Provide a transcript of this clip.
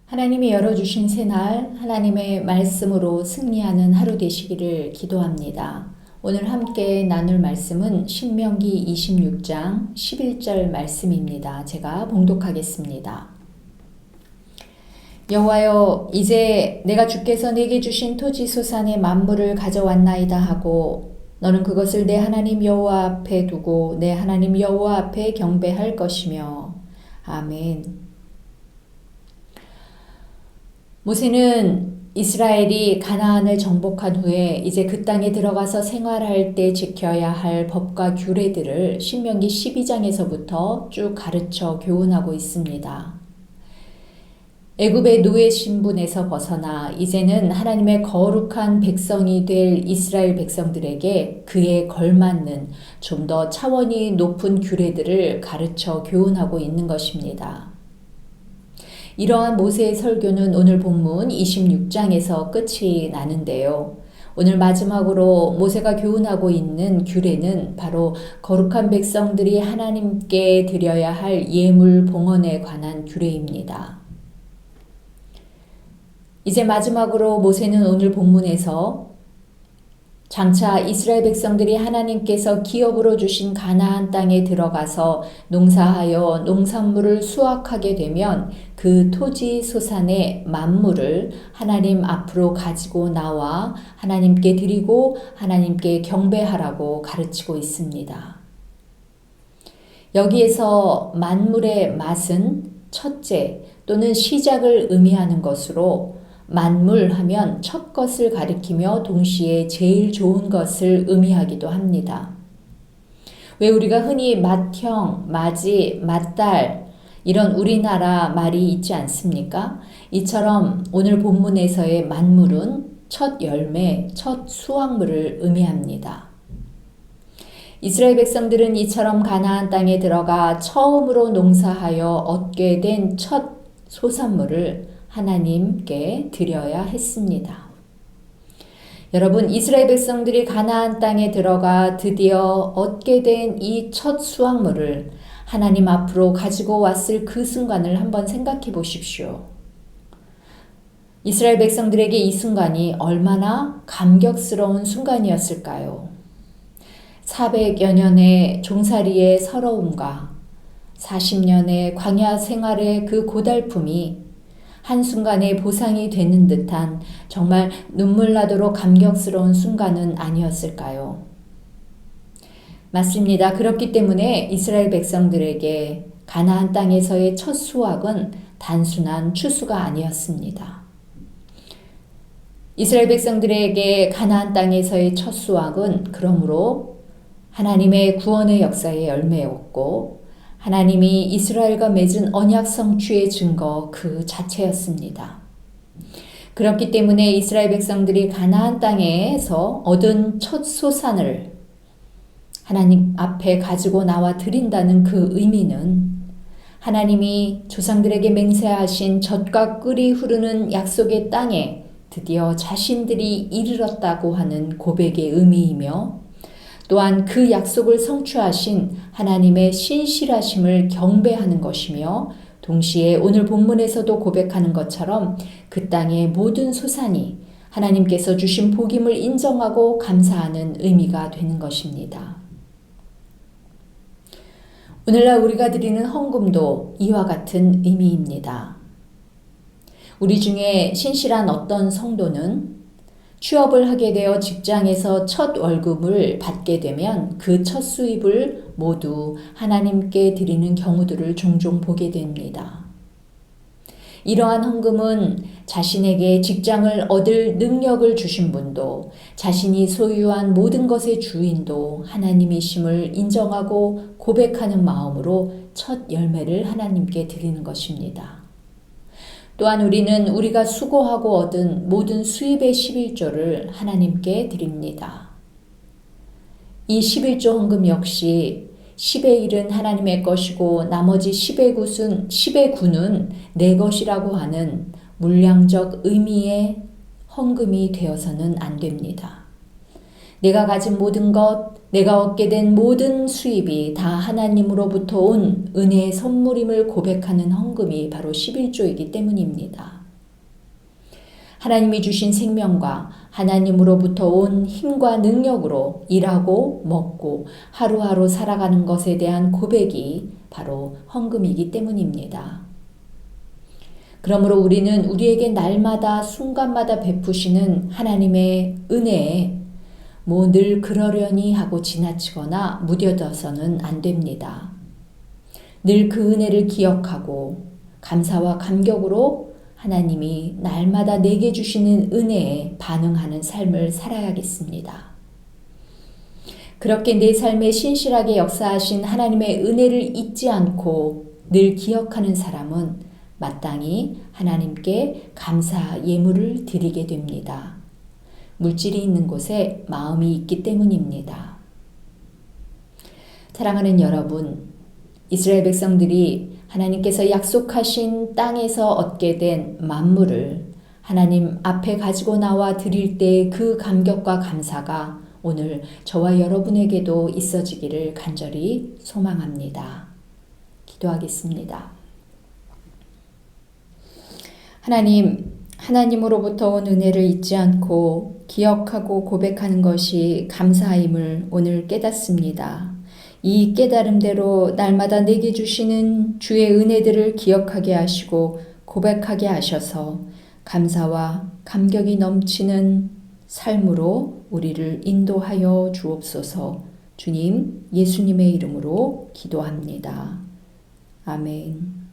하나님이 열어주신 새날 하나님의 말씀으로 승리하는 하루 되시기를 기도합니다. 오늘 함께 나눌 말씀은 신명기 26장 11절 말씀입니다. 제가 봉독하겠습니다. 여호와여, 이제 내가 주께서 내게 주신 토지 소산의 만물을 가져왔나이다 하고 너는 그것을 내 하나님 여호와 앞에 두고 내 하나님 여호와 앞에 경배할 것이며. 아멘. 모세는 이스라엘이 가나안을 정복한 후에 이제 그 땅에 들어가서 생활할 때 지켜야 할 법과 규례들을 신명기 12장에서부터 쭉 가르쳐 교훈하고 있습니다. 애굽의 노예 신분에서 벗어나 이제는 하나님의 거룩한 백성이 될 이스라엘 백성들에게 그에 걸맞는 좀 더 차원이 높은 규례들을 가르쳐 교훈하고 있는 것입니다. 이러한 모세의 설교는 오늘 본문 26장에서 끝이 나는데요. 오늘 마지막으로 모세가 교훈하고 있는 규례는 바로 거룩한 백성들이 하나님께 드려야 할 예물 봉헌에 관한 규례입니다. 이제 마지막으로 모세는 오늘 본문에서 장차 이스라엘 백성들이 하나님께서 기업으로 주신 가나안 땅에 들어가서 농사하여 농산물을 수확하게 되면 그 토지 소산의 만물을 하나님 앞으로 가지고 나와 하나님께 드리고 하나님께 경배하라고 가르치고 있습니다. 여기에서 만물의 맛은 첫째 또는 시작을 의미하는 것으로 만물 하면 첫 것을 가리키며 동시에 제일 좋은 것을 의미하기도 합니다. 왜 우리가 흔히 맏형, 맏이, 맏딸 이런 우리나라 말이 있지 않습니까? 이처럼 오늘 본문에서의 만물은 첫 열매, 첫 수확물을 의미합니다. 이스라엘 백성들은 이처럼 가나안 땅에 들어가 처음으로 농사하여 얻게 된 첫 소산물을 하나님께 드려야 했습니다. 여러분, 이스라엘 백성들이 가나안 땅에 들어가 드디어 얻게 된 이 첫 수확물을 하나님 앞으로 가지고 왔을 그 순간을 한번 생각해 보십시오. 이스라엘 백성들에게 이 순간이 얼마나 감격스러운 순간이었을까요? 400여 년의 종살이의 서러움과 40년의 광야 생활의 그 고달픔이 한순간에 보상이 되는 듯한 정말 눈물 나도록 감격스러운 순간은 아니었을까요? 맞습니다. 그렇기 때문에 이스라엘 백성들에게 가나안 땅에서의 첫 수확은 단순한 추수가 아니었습니다. 이스라엘 백성들에게 가나안 땅에서의 첫 수확은 그러므로 하나님의 구원의 역사의 열매였고 하나님이 이스라엘과 맺은 언약 성취의 증거 그 자체였습니다. 그렇기 때문에 이스라엘 백성들이 가나안 땅에서 얻은 첫 소산을 하나님 앞에 가지고 나와 드린다는 그 의미는 하나님이 조상들에게 맹세하신 젖과 꿀이 흐르는 약속의 땅에 드디어 자신들이 이르렀다고 하는 고백의 의미이며 또한 그 약속을 성취하신 하나님의 신실하심을 경배하는 것이며 동시에 오늘 본문에서도 고백하는 것처럼 그 땅의 모든 소산이 하나님께서 주신 복임을 인정하고 감사하는 의미가 되는 것입니다. 오늘날 우리가 드리는 헌금도 이와 같은 의미입니다. 우리 중에 신실한 어떤 성도는 취업을 하게 되어 직장에서 첫 월급을 받게 되면 그 첫 수입을 모두 하나님께 드리는 경우들을 종종 보게 됩니다. 이러한 헌금은 자신에게 직장을 얻을 능력을 주신 분도 자신이 소유한 모든 것의 주인도 하나님이심을 인정하고 고백하는 마음으로 첫 열매를 하나님께 드리는 것입니다. 또한 우리는 우리가 수고하고 얻은 모든 수입의 11조를 하나님께 드립니다. 이 11조 헌금 역시 10의 1은 하나님의 것이고 나머지 10의 9는 내 것이라고 하는 물량적 의미의 헌금이 되어서는 안 됩니다. 내가 가진 모든 것, 내가 얻게 된 모든 수입이 다 하나님으로부터 온 은혜의 선물임을 고백하는 헌금이 바로 11조이기 때문입니다. 하나님이 주신 생명과 하나님으로부터 온 힘과 능력으로 일하고 먹고 하루하루 살아가는 것에 대한 고백이 바로 헌금이기 때문입니다. 그러므로 우리는 우리에게 날마다 순간마다 베푸시는 하나님의 은혜에 늘 그러려니 하고 지나치거나 무뎌져서는 안 됩니다. 늘 그 은혜를 기억하고 감사와 감격으로 하나님이 날마다 내게 주시는 은혜에 반응하는 삶을 살아야겠습니다. 그렇게 내 삶에 신실하게 역사하신 하나님의 은혜를 잊지 않고 늘 기억하는 사람은 마땅히 하나님께 감사 예물을 드리게 됩니다. 물질이 있는 곳에 마음이 있기 때문입니다. 사랑하는 여러분, 이스라엘 백성들이 하나님께서 약속하신 땅에서 얻게 된 만물을 하나님 앞에 가지고 나와 드릴 때의 그 감격과 감사가 오늘 저와 여러분에게도 있어지기를 간절히 소망합니다. 기도하겠습니다. 하나님으로부터 온 은혜를 잊지 않고 기억하고 고백하는 것이 감사임을 오늘 깨닫습니다. 이 깨달음대로 날마다 내게 주시는 주의 은혜들을 기억하게 하시고 고백하게 하셔서 감사와 감격이 넘치는 삶으로 우리를 인도하여 주옵소서. 주님, 예수님의 이름으로 기도합니다. 아멘.